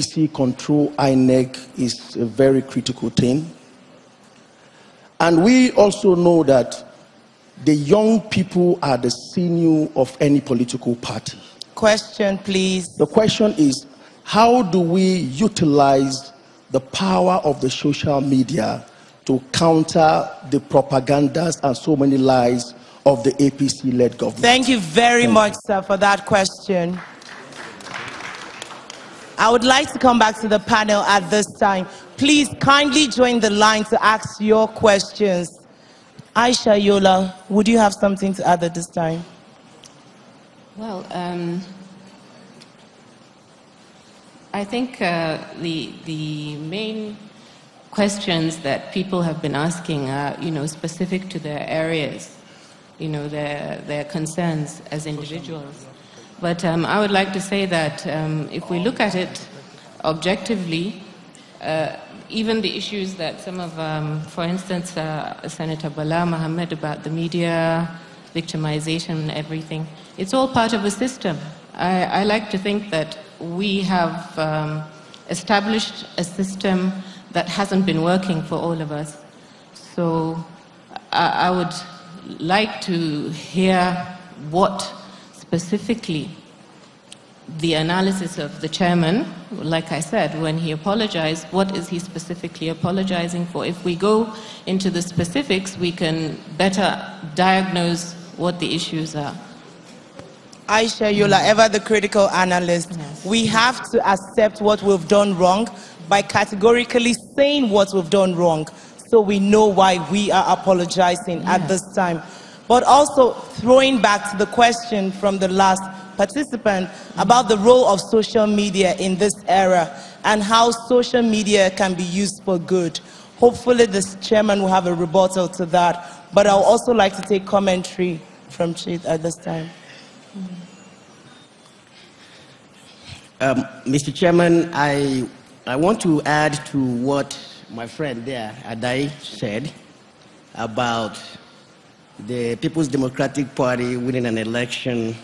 APC control INEC is a very critical thing. And we also know that the young people are the sinew of any political party. Question, please. The question is, how do we utilize the power of the social media to counter the propagandas and so many lies of the APC-led government? Thank you very much, sir, for that question. I would like to come back to the panel at this time. Please kindly join the line to ask your questions. Aisha Yola, would you have something to add at this time? Well, I think the main questions that people have been asking are, specific to their areas, their concerns as individuals. But I would like to say that if we look at it objectively, even the issues that some of, for instance, Senator Bala Mohammed about the media, victimization and everything, it's all part of a system. I like to think that we have established a system that hasn't been working for all of us. So I would like to hear what specifically the analysis of the chairman, like I said, when he apologized, what is he specifically apologizing for? If we go into the specifics, we can better diagnose what the issues are. Aisha Yola, ever the critical analyst, yes. We have to accept what we've done wrong by categorically saying what we've done wrong, so we know why we are apologizing at this time. But also throwing back to the question from the last participant about the role of social media in this era and how social media can be used for good. Hopefully this chairman will have a rebuttal to that, but I would also like to take commentary from Chief at this time. Mr. Chairman, I want to add to what my friend there, Adai, said about the People's Democratic Party winning an election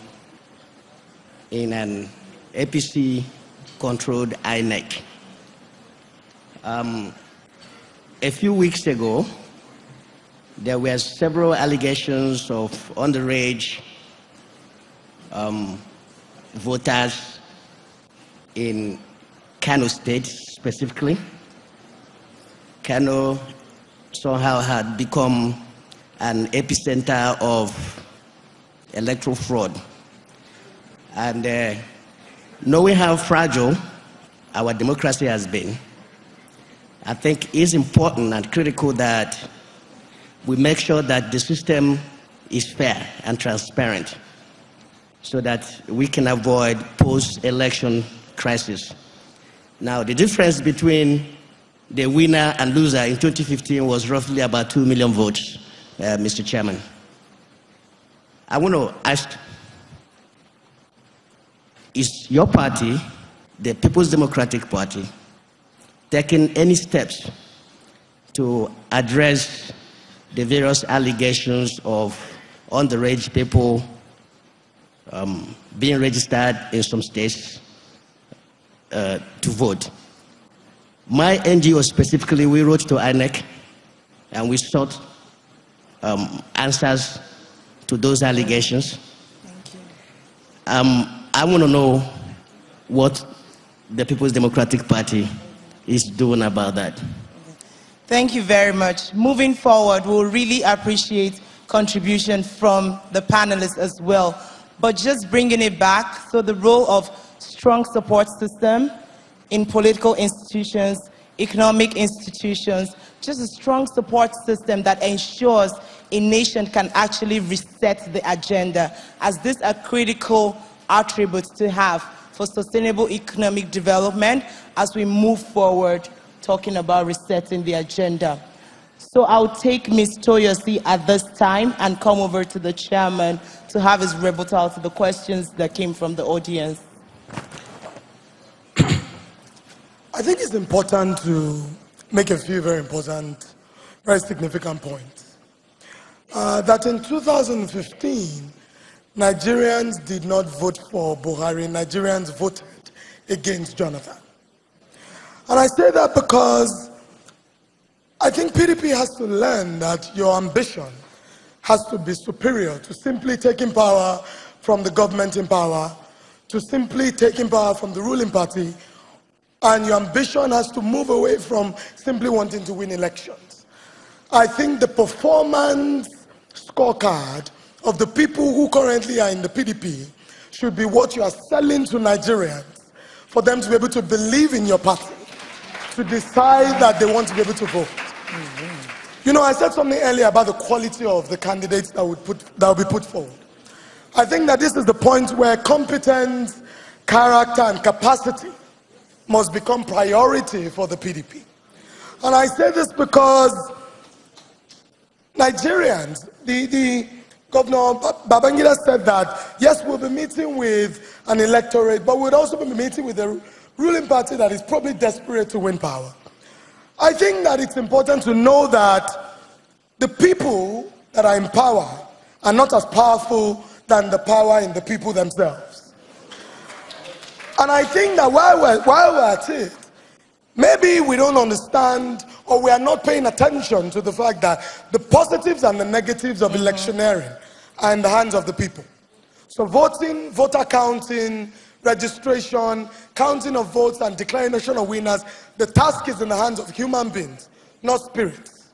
in an APC-controlled INEC. A few weeks ago, there were several allegations of underage voters in Kano State specifically. Kano somehow had become an epicenter of electoral fraud. And knowing how fragile our democracy has been, I think it's important and critical that we make sure that the system is fair and transparent so that we can avoid post-election crisis. Now, the difference between the winner and loser in 2015 was roughly about 2 million votes, Mr. Chairman. I want to ask, is your party, the People's Democratic Party, taking any steps to address the various allegations of underage people being registered in some states to vote? My NGO specifically, we wrote to INEC and we sought answers to those allegations. Thank you. I want to know what the People's Democratic Party is doing about that. Thank you very much. Moving forward, we'll really appreciate contribution from the panelists as well. But just bringing it back, so the role of strong support system in political institutions, economic institutions, just a strong support system that ensures a nation can actually reset the agenda, as these are critical attributes to have for sustainable economic development as we move forward talking about resetting the agenda. So I'll take Ms. Toyosi at this time and come over to the chairman to have his rebuttal to the questions that came from the audience. I think it's important to make a few very important, very significant points. That in 2015, Nigerians did not vote for Buhari. Nigerians voted against Jonathan. And I say that because I think PDP has to learn that your ambition has to be superior to simply taking power from the government in power, to simply taking power from the ruling party, and your ambition has to move away from simply wanting to win elections. I think the performance scorecard of the people who currently are in the PDP should be what you are selling to Nigerians for them to be able to believe in your party, to decide that they want to be able to vote. You know, I said something earlier about the quality of the candidates that will be put forward. I think that this is the point where competence, character, and capacity must become priority for the PDP. And I say this because Nigerians, the Governor Babangida said that, yes, we'll be meeting with an electorate, but we'll also be meeting with a ruling party that is probably desperate to win power. I think that it's important to know that the people that are in power are not as powerful than the power in the people themselves. And I think that while we're at it, maybe we don't understand or we are not paying attention to the fact that the positives and the negatives of electioneering are in the hands of the people. So voting, voter counting, registration, counting of votes, and declaration of winners, the task is in the hands of human beings, not spirits.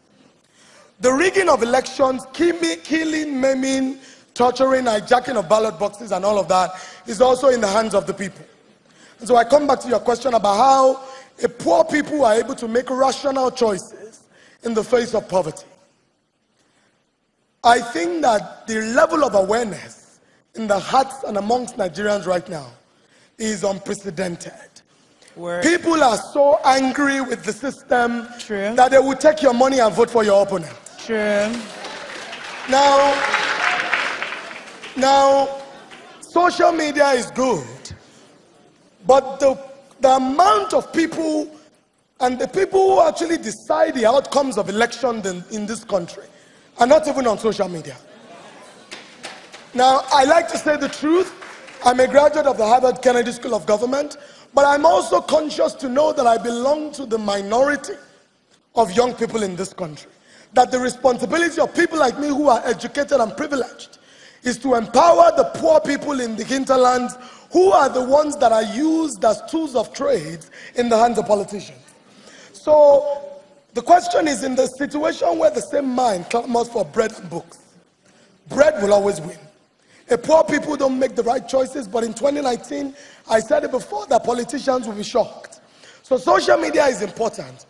The rigging of elections, killing, maiming, torturing, hijacking of ballot boxes, and all of that is also in the hands of the people. And so I come back to your question about how a poor people are able to make rational choices in the face of poverty. I think that the level of awareness in the hearts and amongst Nigerians right now is unprecedented. People are so angry with the system that they will take your money and vote for your opponent. Now, social media is good, but the amount of people and the people who actually decide the outcomes of elections in this country are not even on social media. Now, I like to say the truth. I'm a graduate of the Harvard Kennedy School of Government, but I'm also conscious to know that I belong to the minority of young people in this country. That the responsibility of people like me who are educated and privileged is to empower the poor people in the hinterlands who are the ones that are used as tools of trade in the hands of politicians. So the question is, in the situation where the same mind clamors for bread and books, bread will always win. Poor people don't make the right choices, but in 2019, I said it before, that politicians will be shocked. So social media is important,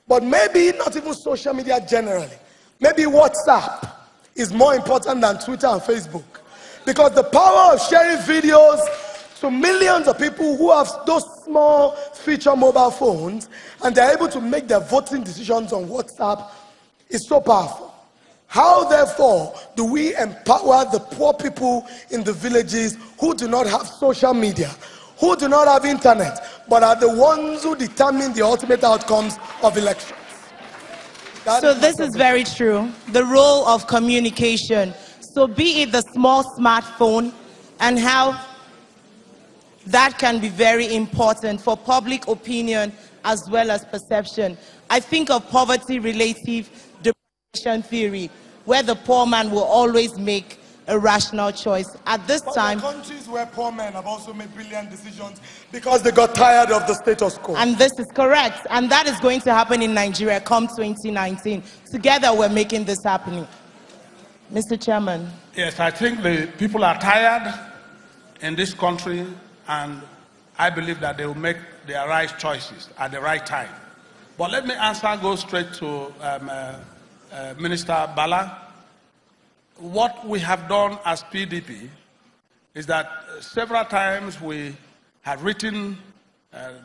but maybe not even social media generally. Maybe WhatsApp is more important than Twitter and Facebook, because the power of sharing videos to millions of people who have those small feature mobile phones and they're able to make their voting decisions on WhatsApp is so powerful. How, therefore, do we empower the poor people in the villages who do not have social media, who do not have internet, but are the ones who determine the ultimate outcomes of elections? So this is very true. The role of communication. So be it the small smartphone and how that can be very important for public opinion as well as perception. I think of poverty-relative deprivation theory, where the poor man will always make a rational choice. At this time, there are countries where poor men have also made brilliant decisions because they got tired of the status quo. And this is correct. And that is going to happen in Nigeria come 2019. Together we're making this happening. Mr. Chairman. Yes, I think the people are tired in this country, and I believe that they will make their right choices at the right time. But let me go straight to Minister Bala. What we have done as PDP is that several times we have written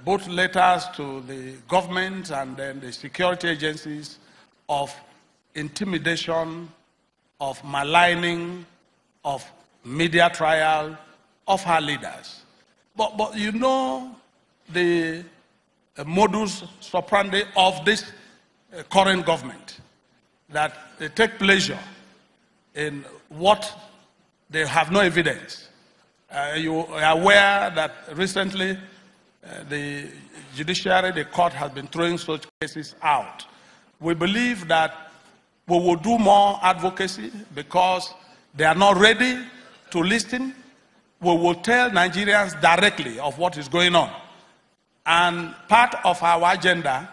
both letters to the government and then the security agencies of intimidation, of maligning, of media trial of our leaders. But you know the modus operandi of this current government, that they take pleasure in what they have no evidence. You are aware that recently the judiciary, the court has been throwing such cases out. We believe that we will do more advocacy because they are not ready to listen. We will tell Nigerians directly of what is going on. And part of our agenda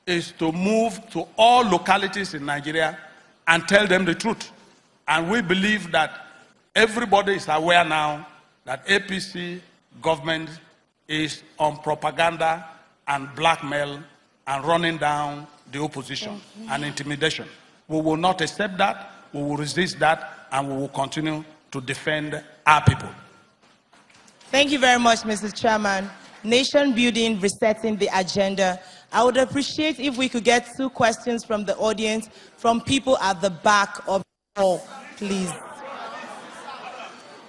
is to move to all localities in Nigeria and tell them the truth. And we believe that everybody is aware now that APC government is on propaganda and blackmail and running down the opposition and intimidation. We will not accept that, we will resist that, and we will continue to defend our people. Thank you very much, Mr. Chairman. Nation building, resetting the agenda. I would appreciate if we could get 2 questions from the audience, from people at the back of the hall, please.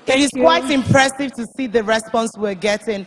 It is quite impressive to see the response we're getting.